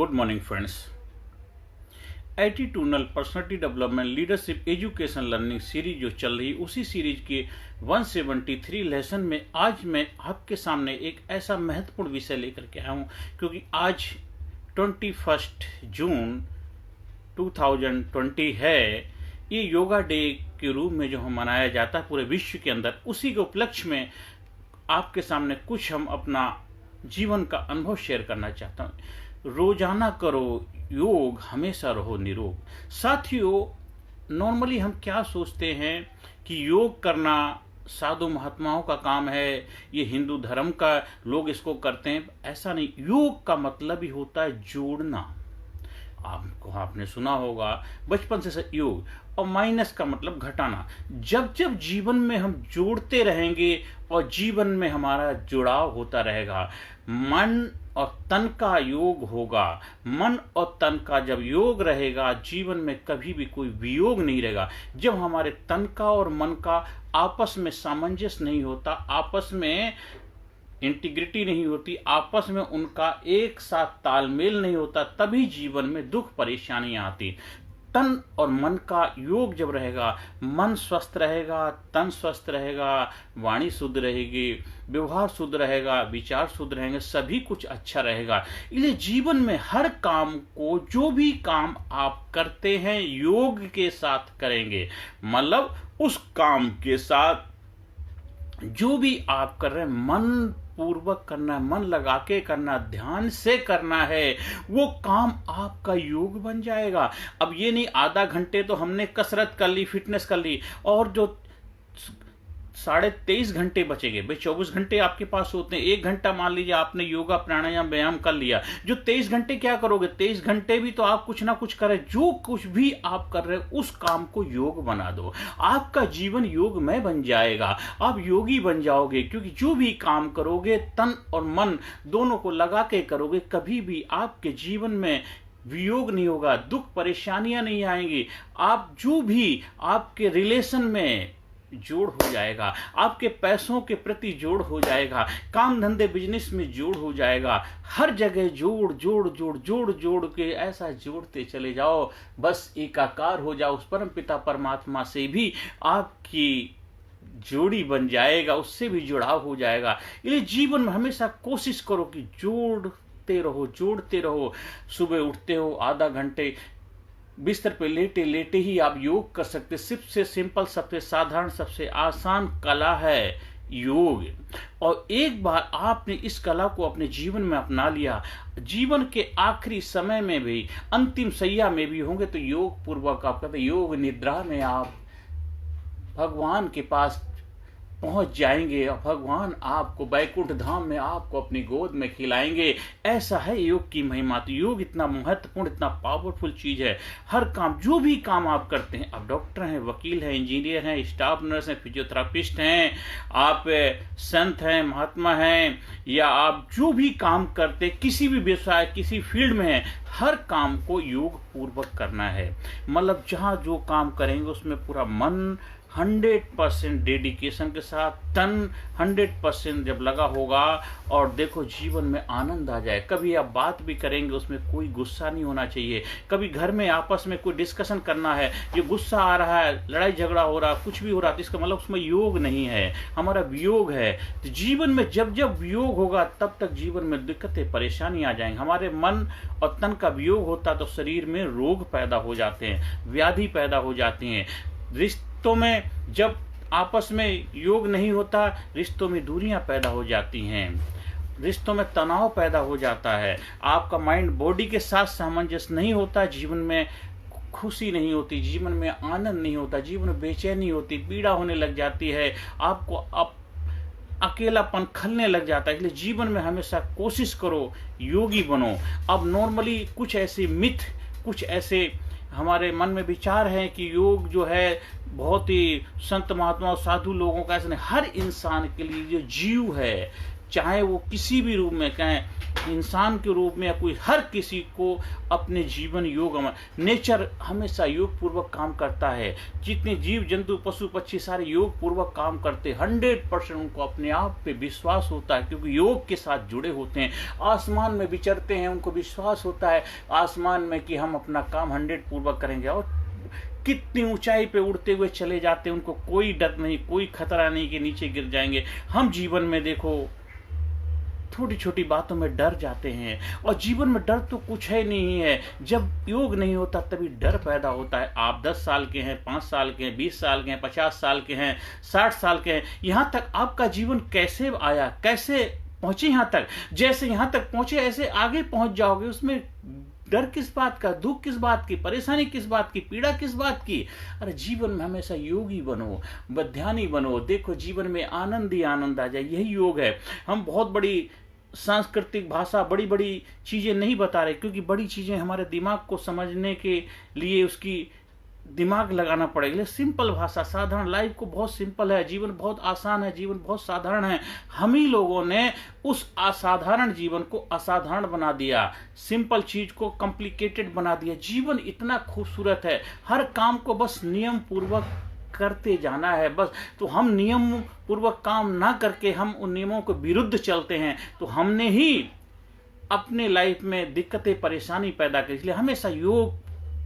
Good morning friends. Attitudinal personality development leadership education learning series जो चल रही, उसी सीरीज के 173 लेसन में आज मैं आपके सामने एक ऐसा महत्वपूर्ण विषय लेकर के आया हूँ, क्योंकि आज 21 जून 2020 है। ये योगा डे के रूप में जो हम मनाया जाता है पूरे विश्व के अंदर, उसी के उपलक्ष्य में आपके सामने कुछ हम अपना जीवन का अनुभव शेयर करना चाहता हूँ। रोजाना करो योग, हमेशा रहो निरोग। साथियों, नॉर्मली हम क्या सोचते हैं कि योग करना साधु महात्माओं का काम है, ये हिंदू धर्म का लोग इसको करते हैं। ऐसा नहीं। योग का मतलब ही होता है जोड़ना। आपने सुना होगा बचपन से योग, और माइनस का मतलब घटाना। जब जब जीवन में हम जोड़ते रहेंगे और जीवन में हमारा जुड़ाव होता रहेगा, मन और तन का योग होगा। मन और तन का जब योग रहेगा, जीवन में कभी भी कोई वियोग नहीं रहेगा। जब हमारे तन का और मन का आपस में सामंजस्य नहीं होता, आपस में इंटीग्रिटी नहीं होती, आपस में उनका एक साथ तालमेल नहीं होता, तभी जीवन में दुख परेशानियां आती। तन और मन का योग जब रहेगा, मन स्वस्थ रहेगा, तन स्वस्थ रहेगा, वाणी शुद्ध रहेगी, व्यवहार शुद्ध रहेगा, विचार शुद्ध रहेंगे, सभी कुछ अच्छा रहेगा। इसलिए जीवन में हर काम को, जो भी काम आप करते हैं, योग के साथ करेंगे। मतलब उस काम के साथ जो भी आप कर रहे हैं, मन पूर्वक करना, मन लगा के करना, ध्यान से करना है, वो काम आपका योग बन जाएगा। अब ये नहीं आधा घंटे तो हमने कसरत कर ली, फिटनेस कर ली, और जो 23.5 घंटे बचेंगे। भाई 24 घंटे आपके पास होते हैं, 1 घंटा मान लीजिए आपने योगा प्राणायाम व्यायाम कर लिया, जो 23 घंटे क्या करोगे? 23 घंटे भी तो आप कुछ ना कुछ करें। जो कुछ भी आप कर रहे हो उस काम को योग बना दो, आपका जीवन योगमय बन जाएगा, आप योगी बन जाओगे। क्योंकि जो भी काम करोगे, तन और मन दोनों को लगा के करोगे, कभी भी आपके जीवन में वियोग नहीं होगा, दुख परेशानियां नहीं आएंगी। आप जो भी आपके रिलेशन में जोड़ हो जाएगा, आपके पैसों के प्रति जोड़ हो जाएगा, काम धंधे बिजनेस में जोड़ हो जाएगा। हर जगह जोड़ जोड़ जोड़ जोड़ जोड़ के ऐसा जोड़ते चले जाओ, बस एकाकार हो जाओ। उस परम पिता परमात्मा से भी आपकी जोड़ी बन जाएगा, उससे भी जुड़ाव हो जाएगा। इसलिए जीवन में हमेशा कोशिश करो कि जोड़ते रहो, जोड़ते रहो। सुबह उठते हो, आधा घंटे बिस्तर पे लेटे लेटे ही आप योग कर सकते। सबसे सिंपल, सबसे साधारण, सबसे आसान कला है योग। और एक बार आपने इस कला को अपने जीवन में अपना लिया, जीवन के आखिरी समय में भी, अंतिम सैया में भी होंगे तो योग पूर्वक आप कहते योग निद्रा में आप भगवान के पास पहुंच जाएंगे, और भगवान आपको बैकुंठ धाम में आपको अपनी गोद में खिलाएंगे। ऐसा है योग की महिमा। तो योग इतना महत्वपूर्ण, इतना पावरफुल चीज है। हर काम, जो भी काम आप करते हैं, आप डॉक्टर हैं, वकील हैं, इंजीनियर हैं, स्टाफ नर्स हैं, फिजियोथेरापिस्ट हैं, आप संत हैं, महात्मा हैं, या आप जो भी काम करते, किसी भी व्यवसाय, किसी फील्ड में है, हर काम को योग पूर्वक करना है। मतलब जहां जो काम करेंगे उसमें पूरा मन 100% डेडिकेशन के साथ, तन 100% जब लगा होगा, और देखो जीवन में आनंद आ जाए। कभी आप बात भी करेंगे, उसमें कोई गुस्सा नहीं होना चाहिए। कभी घर में आपस में कोई डिस्कशन करना है, ये गुस्सा आ रहा है, लड़ाई झगड़ा हो रहा है, कुछ भी हो रहा है, तो इसका मतलब उसमें योग नहीं है, हमारा वियोग है। तो जीवन में जब जब वियोग होगा, तब तक जीवन में दिक्कतें परेशानी आ जाएंगी। हमारे मन और तन का वियोग होता तो शरीर में रोग पैदा हो जाते हैं, व्याधि पैदा हो जाती हैं। रिश्तों में जब आपस में योग नहीं होता, रिश्तों में दूरियां पैदा हो जाती हैं, रिश्तों में तनाव पैदा हो जाता है, आपका माइंड बॉडी के साथ सामंजस्य नहीं होता, जीवन में खुशी नहीं होती, जीवन में आनंद नहीं होता, जीवन में बेचैनी होती, पीड़ा होने लग जाती है, आपको अकेलापन खलने लग जाता है। इसलिए जीवन में हमेशा कोशिश करो योगी बनो। अब नॉर्मली कुछ ऐसे मिथ, कुछ ऐसे हमारे मन में विचार हैं कि योग जो है बहुत ही संत महात्मा और साधु लोगों का, ऐसा नहीं। हर इंसान के लिए जो जीव है, चाहे वो किसी भी रूप में, कहें इंसान के रूप में या कोई, हर किसी को अपने जीवन योग नेचर हमेशा योग पूर्वक काम करता है। जितने जीव जंतु पशु पक्षी सारे योग पूर्वक काम करते हैं। 100% उनको अपने आप पे विश्वास होता है, क्योंकि योग के साथ जुड़े होते हैं। आसमान में विचरते हैं, उनको विश्वास होता है आसमान में कि हम अपना काम 100 पूर्वक करेंगे, और कितनी ऊंचाई पे उड़ते हुए चले जाते हैं। उनको कोई डर नहीं, कोई खतरा नहीं कि नीचे गिर जाएंगे। हम जीवन में देखो छोटी छोटी बातों में डर जाते हैं, और जीवन में डर तो कुछ है नहीं है। जब योग नहीं होता तभी डर पैदा होता है। आप 10 साल के हैं, 5 साल के हैं, 20 साल के हैं, 50 साल के हैं, 60 साल के हैं, यहाँ तक आपका जीवन कैसे आया, कैसे पहुंचे यहाँ तक। जैसे यहाँ तक पहुंचे ऐसे आगे पहुंच जाओगे। उसमें डर किस बात का, दुख किस बात की, परेशानी किस बात की, पीड़ा किस बात की। अरे जीवन में हमेशा योगी बनो, ध्यानी बनो। देखो जीवन में आनंद ही आनंद आ जाए, यही योग है। हम बहुत बड़ी सांस्कृतिक भाषा, बड़ी बड़ी चीजें नहीं बता रहे, क्योंकि बड़ी चीजें हमारे दिमाग को समझने के लिए उसकी दिमाग लगाना पड़ेगा। सिंपल भाषा, साधारण, लाइफ को बहुत सिंपल है, जीवन बहुत आसान है, जीवन बहुत साधारण है। हम ही लोगों ने उस असाधारण जीवन को असाधारण बना दिया, सिंपल चीज को कॉम्प्लिकेटेड बना दिया। जीवन इतना खूबसूरत है, हर काम को बस नियम पूर्वक करते जाना है बस। तो हम नियम पूर्वक काम ना करके हम उन नियमों के विरुद्ध चलते हैं, तो हमने ही अपने लाइफ में दिक्कतें, परेशानी पैदा की। इसलिए हमेशा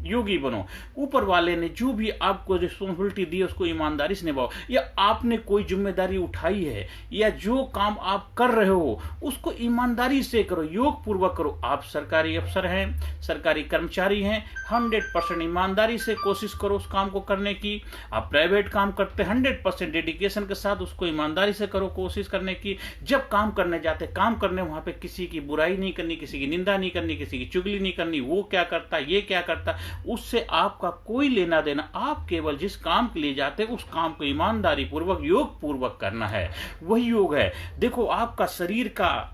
योगी बनो। ऊपर वाले ने जो भी आपको रिस्पॉन्सिबिलिटी दी है उसको ईमानदारी से निभाओ, या आपने कोई जिम्मेदारी उठाई है या जो काम आप कर रहे हो उसको ईमानदारी से करो, योग पूर्वक करो। आप सरकारी अफसर हैं, सरकारी कर्मचारी हैं, 100% ईमानदारी से कोशिश करो उस काम को करने की। आप प्राइवेट काम करते हैं, 100% डेडिकेशन के साथ उसको ईमानदारी से करो कोशिश करने की। जब काम करने जाते, काम करने वहां पे किसी की बुराई नहीं करनी, किसी की निंदा नहीं करनी, किसी की चुगली नहीं करनी। वो क्या करता, ये क्या करता, उससे आपका कोई लेना देना। आप केवल जिस काम के लिए जाते उस काम को ईमानदारी पूर्वक, योग पूर्वक करना है, वही योग है। देखो आपका शरीर का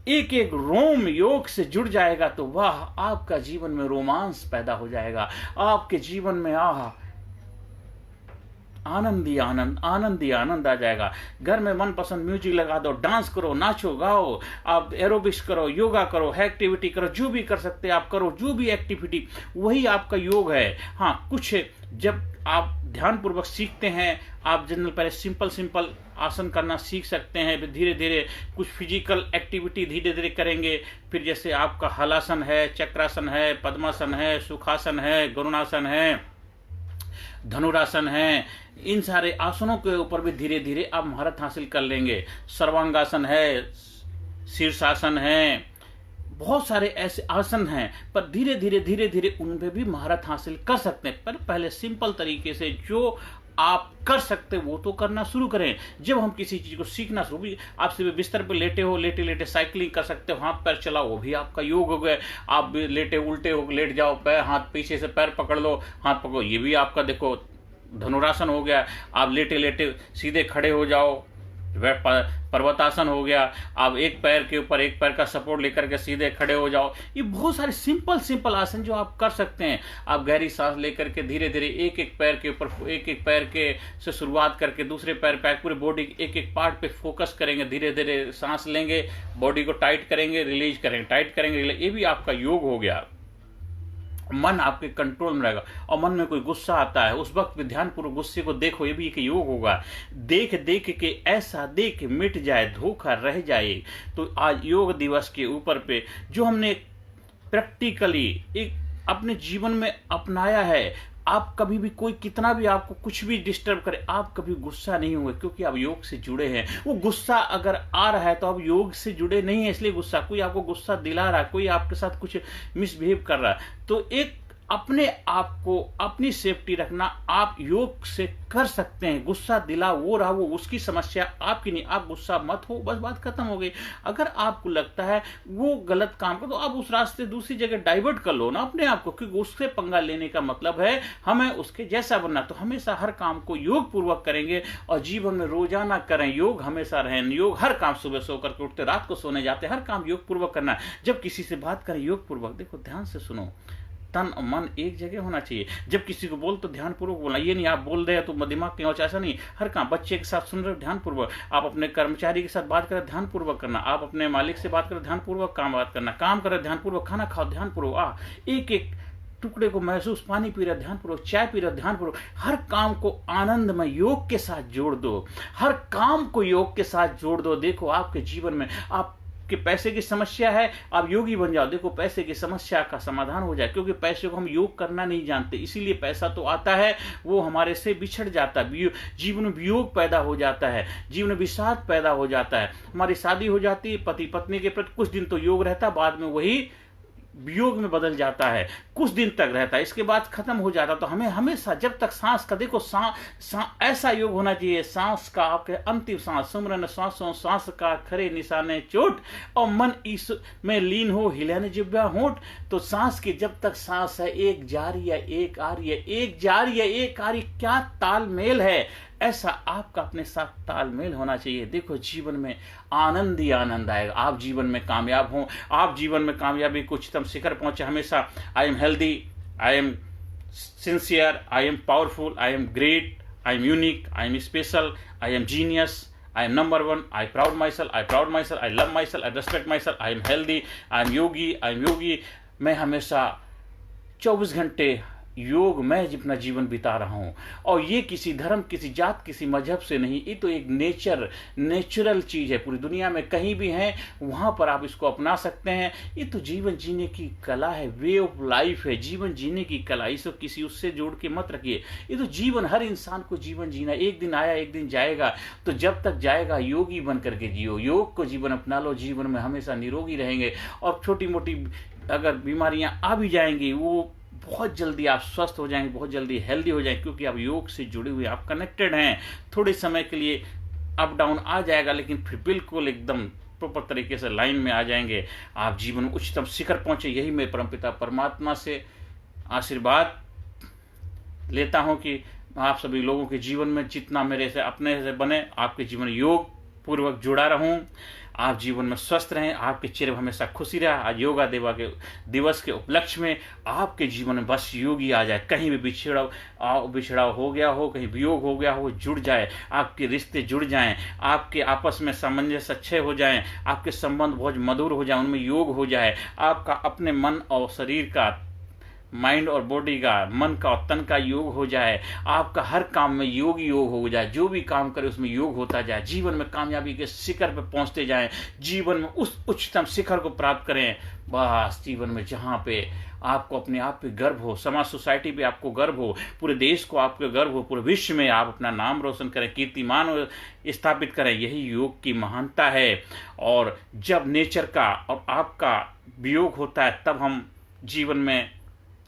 एक एक रोम योग से जुड़ जाएगा तो वाह, आपका जीवन में रोमांस पैदा हो जाएगा। आपके जीवन में आनंद ही आनंद, आनंद ही आनंद आ जाएगा। घर में मनपसंद म्यूजिक लगा दो, डांस करो, नाचो गाओ, आप एरोबिक्स करो, योगा करो, एक्टिविटी करो, जो भी कर सकते आप करो, जो भी एक्टिविटी, वही आपका योग है। हाँ, कुछ जब आप ध्यान पूर्वक सीखते हैं, आप जनरल पहले सिंपल आसन करना सीख सकते हैं। धीरे धीरे कुछ फिजिकल एक्टिविटी धीरे धीरे करेंगे। फिर जैसे आपका हलासन है, चक्रासन है, पद्मासन है, सुखासन है, गरुणासन है, धनुरासन है, इन सारे आसनों के ऊपर भी धीरे धीरे आप महारत हासिल कर लेंगे। सर्वांगासन है, शीर्षासन है, बहुत सारे ऐसे आसन हैं, पर धीरे धीरे उन पे भी महारत हासिल कर सकते हैं। पर पहले सिंपल तरीके से जो आप कर सकते वो तो करना शुरू करें। जब हम किसी चीज को सीखना शुरू, भी आप सिर्फ बिस्तर पे लेटे हो, लेटे लेटे साइकिलिंग कर सकते हो, हाथ पैर चलाओ, वो भी आपका योग हो गया। आप लेटे उल्टे हो, लेट जाओ, पैर हाथ पीछे से पैर पकड़ लो, हाथ पकड़ो, ये भी आपका देखो धनुरासन हो गया। आप लेटे लेटे सीधे खड़े हो जाओ, पर्वतासन हो गया। आप एक पैर के ऊपर एक पैर का सपोर्ट लेकर के सीधे खड़े हो जाओ। ये बहुत सारे सिंपल आसन जो आप कर सकते हैं। आप गहरी सांस लेकर के धीरे धीरे एक एक पैर के ऊपर, एक एक पैर के से शुरुआत करके दूसरे पैर पे पूरे बॉडी एक एक पार्ट पे फोकस करेंगे। धीरे धीरे सांस लेंगे, बॉडी को टाइट करेंगे, रिलीज करेंगे, टाइट करेंगे, ये भी आपका योग हो गया। मन आपके कंट्रोल में रहेगा। और मन में कोई गुस्सा आता है, उस वक्त भी ध्यानपूर्वक गुस्से को देखो, ये भी एक योग होगा। देख के ऐसा देख मिट जाए, धोखा रह जाए। तो आज योग दिवस के ऊपर पे जो हमने प्रैक्टिकली एक अपने जीवन में अपनाया है, आप कभी भी कोई कितना भी आपको कुछ भी डिस्टर्ब करे, आप कभी गुस्सा नहीं होंगे, क्योंकि आप योग से जुड़े हैं। वो गुस्सा अगर आ रहा है तो आप योग से जुड़े नहीं है, इसलिए गुस्सा, कोई आपको गुस्सा दिला रहा है, कोई आपके साथ कुछ मिसबिहेव कर रहा है, तो एक अपने आप को, अपनी सेफ्टी रखना आप योग से कर सकते हैं। गुस्सा दिला वो रहा, वो उसकी समस्या, आपकी नहीं। आप गुस्सा मत हो, बस बात खत्म हो गई। अगर आपको लगता है वो गलत काम कर, तो आप उस रास्ते दूसरी जगह डाइवर्ट कर लो ना अपने आप को, क्योंकि उससे पंगा लेने का मतलब है हमें उसके जैसा बनना। तो हमेशा हर काम को योग पूर्वक करेंगे और जीवन में रोजाना करें। योग हमेशा रहें, योग हर काम, सुबह सो करके उठते, रात को सोने जाते, हर काम योग पूर्वक करना है। जब किसी से बात करें योग पूर्वक, देखो ध्यान से सुनो, तन और मन एक जगह होना चाहिए। जब किसी को बोल तो ध्यानपूर्वक बोलना, ये नहीं आप बोल रहे तो दिमाग कहीं और, ऐसा नहीं। हर काम बच्चे के साथ सुन रहे हो ध्यानपूर्वक, आप अपने कर्मचारी के साथ बात करें ध्यानपूर्वक करना, आप अपने मालिक से बात करें ध्यानपूर्वक बात करना, काम करें ध्यानपूर्वक, खाना खाओ ध्यानपूर्वक, एक एक टुकड़े को महसूस, पानी पी रहे ध्यानपूर्वक, चाय पी रहे ध्यानपूर्वक, हर काम को आनंद में योग के साथ जोड़ दो, हर काम को योग के साथ जोड़ दो। देखो आपके जीवन में आप कि पैसे की समस्या है, आप योगी बन जाओ, देखो पैसे की समस्या का समाधान हो जाए। क्योंकि पैसे को हम योग करना नहीं जानते, इसीलिए पैसा तो आता है वो हमारे से बिछड़ जाता है, जीवन में वियोग पैदा हो जाता है, जीवन में विषाद पैदा हो जाता है। हमारी शादी हो जाती है, पति पत्नी के प्रति कुछ दिन तो योग रहता है, बाद में वही वियोग में बदल जाता है, कुछ दिन तक रहता है, इसके बाद खत्म हो जाता है। तो हमें हमेशा जब तक सांस का, देखो ऐसा योग होना चाहिए, सांस का आपके अंतिम सांस, सुमरन श्वासों सांस का खरे निशाने चोट, और मन इस में लीन हो हिलाने जिब्या होंठ। तो सांस की जब तक सांस है, एक जा रही है एक आ रही है, एक जा रही है एक आ रही, क्या तालमेल है, ऐसा आपका अपने साथ तालमेल होना चाहिए। देखो जीवन में आनंद ही आनंद आएगा, आप जीवन में कामयाब हो, आप जीवन में कामयाबी को उच्चतम शिखर पहुंचे। हमेशा I am healthy, I am sincere, I am powerful, I am great, I am unique, I am special, I am genius, I am number one, I proud myself, I proud myself, I love myself, I respect myself, I am healthy, I am yogi, I am yogi। मैं हमेशा 24 घंटे योग में अपना जीवन बिता रहा हूँ, और ये किसी धर्म, किसी जात, किसी मजहब से नहीं, ये तो एक नेचुरल चीज़ है, पूरी दुनिया में कहीं भी है वहाँ पर आप इसको अपना सकते हैं। ये तो जीवन जीने की कला है, वे ऑफ लाइफ है, जीवन जीने की कला, इसको किसी उससे जोड़ के मत रखिए। ये तो जीवन, हर इंसान को जीवन जीना, एक दिन आया एक दिन जाएगा, तो जब तक जाएगा योगी बन करके जियो, योग को जीवन अपना लो, जीवन में हमेशा निरोगी रहेंगे। और छोटी मोटी अगर बीमारियाँ आ भी जाएंगी, वो बहुत जल्दी आप स्वस्थ हो जाएंगे, बहुत जल्दी हेल्दी हो जाएंगे, क्योंकि आप योग से जुड़े हुए, आप कनेक्टेड हैं। थोड़े समय के लिए अप डाउन आ जाएगा, लेकिन फिर बिल्कुल एकदम प्रॉपर तरीके से लाइन में आ जाएंगे, आप जीवन में उच्चतम शिखर पहुंचे। यही मैं परमपिता परमात्मा से आशीर्वाद लेता हूं कि आप सभी लोगों के जीवन में जितना मेरे से अपने से बने, आपके जीवन योग पूर्वक जुड़ा रहूं, आप जीवन में स्वस्थ रहें, आपके चेहरे में हमेशा खुशी रहे। आज योगा दिवस के उपलक्ष्य में आपके जीवन में बस योगी आ जाए, कहीं भी बिछड़ाव हो गया हो, कहीं वियोग हो गया हो, जुड़ जाए, आपके रिश्ते जुड़ जाएं, आपके आपस में सामंजस्य अच्छे हो जाएं, आपके संबंध बहुत मधुर हो जाए, उनमें योग हो जाए, आपका अपने मन और शरीर का, माइंड और बॉडी का, मन का और तन का योग हो जाए, आपका हर काम में योग हो जाए, जो भी काम करे उसमें योग होता जाए, जीवन में कामयाबी के शिखर पर पहुंचते जाएं, जीवन में उस उच्चतम शिखर को प्राप्त करें। बस जीवन में जहां पे आपको अपने आप पे गर्व हो, समाज सोसाइटी पे आपको गर्व हो, पूरे देश को आपको गर्व हो, पूरे विश्व में आप अपना नाम रोशन करें, कीर्तिमान स्थापित करें, यही योग की महानता है। और जब नेचर का और आपका वियोग होता है, तब हम जीवन में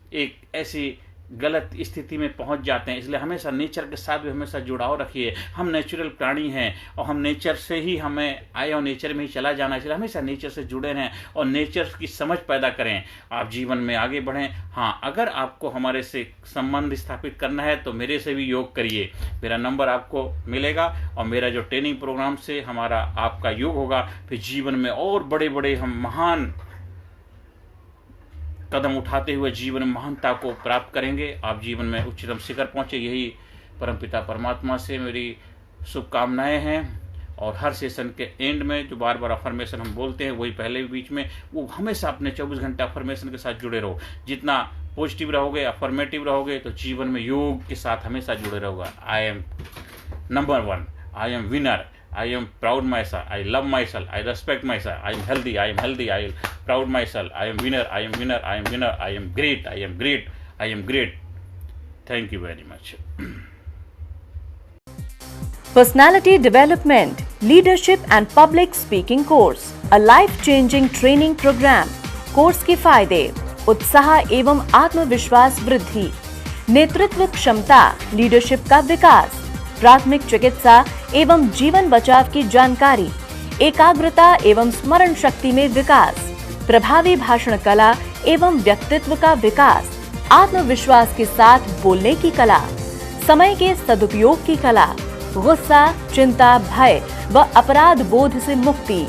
एक ऐसी गलत स्थिति में पहुंच जाते हैं। इसलिए हमेशा नेचर के साथ भी हमेशा जुड़ाव रखिए। हम नेचुरल प्राणी हैं और हम नेचर से ही हमें आए और नेचर में ही चला जाना, इसलिए हमेशा नेचर से जुड़े रहें और नेचर की समझ पैदा करें, आप जीवन में आगे बढ़ें। हाँ, अगर आपको हमारे से संबंध स्थापित करना है तो मेरे से भी योग करिए, मेरा नंबर आपको मिलेगा और मेरा जो ट्रेनिंग प्रोग्राम से हमारा आपका योग होगा, फिर जीवन में और बड़े बड़े हम महान कदम उठाते हुए जीवन में महानता को प्राप्त करेंगे, आप जीवन में उच्चतम शिखर पहुंचे। यही परमपिता परमात्मा से मेरी शुभकामनाएं हैं। और हर सेशन के एंड में जो बार बार अफर्मेशन हम बोलते हैं, वही पहले भी बीच में, वो हमेशा अपने 24 घंटे अफर्मेशन के साथ जुड़े रहो। जितना पॉजिटिव रहोगे, अफर्मेटिव रहोगे, तो जीवन में योग के साथ हमेशा जुड़े रहोगे। I am number one, I am winner, I am proud myself, I love myself, I respect myself, I am healthy, I am healthy, I am proud myself, I am winner, I am winner, I am winner, I am great, I am great, I am great. Thank you very much. Personality Development, Leadership and Public Speaking Course, a life-changing training program. Course के फायदे: उत्साह एवं आत्मविश्वास वृद्धि, नेतृत्व क्षमता, leadership का विकास, प्राथमिक चिकित्सा एवं जीवन बचाव की जानकारी, एकाग्रता एवं स्मरण शक्ति में विकास, प्रभावी भाषण कला एवं व्यक्तित्व का विकास, आत्मविश्वास के साथ बोलने की कला, समय के सदुपयोग की कला, गुस्सा, चिंता, भय व अपराध बोध से मुक्ति,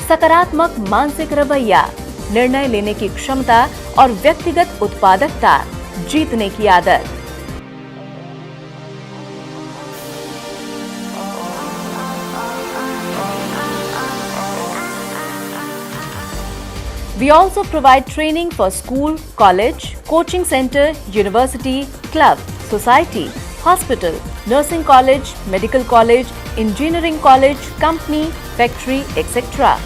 सकारात्मक मानसिक रवैया, निर्णय लेने की क्षमता और व्यक्तिगत उत्पादकता, जीतने की आदत। We also provide training for school, college, coaching center, university, club, society, hospital, nursing college, medical college, engineering college, company, factory, etc.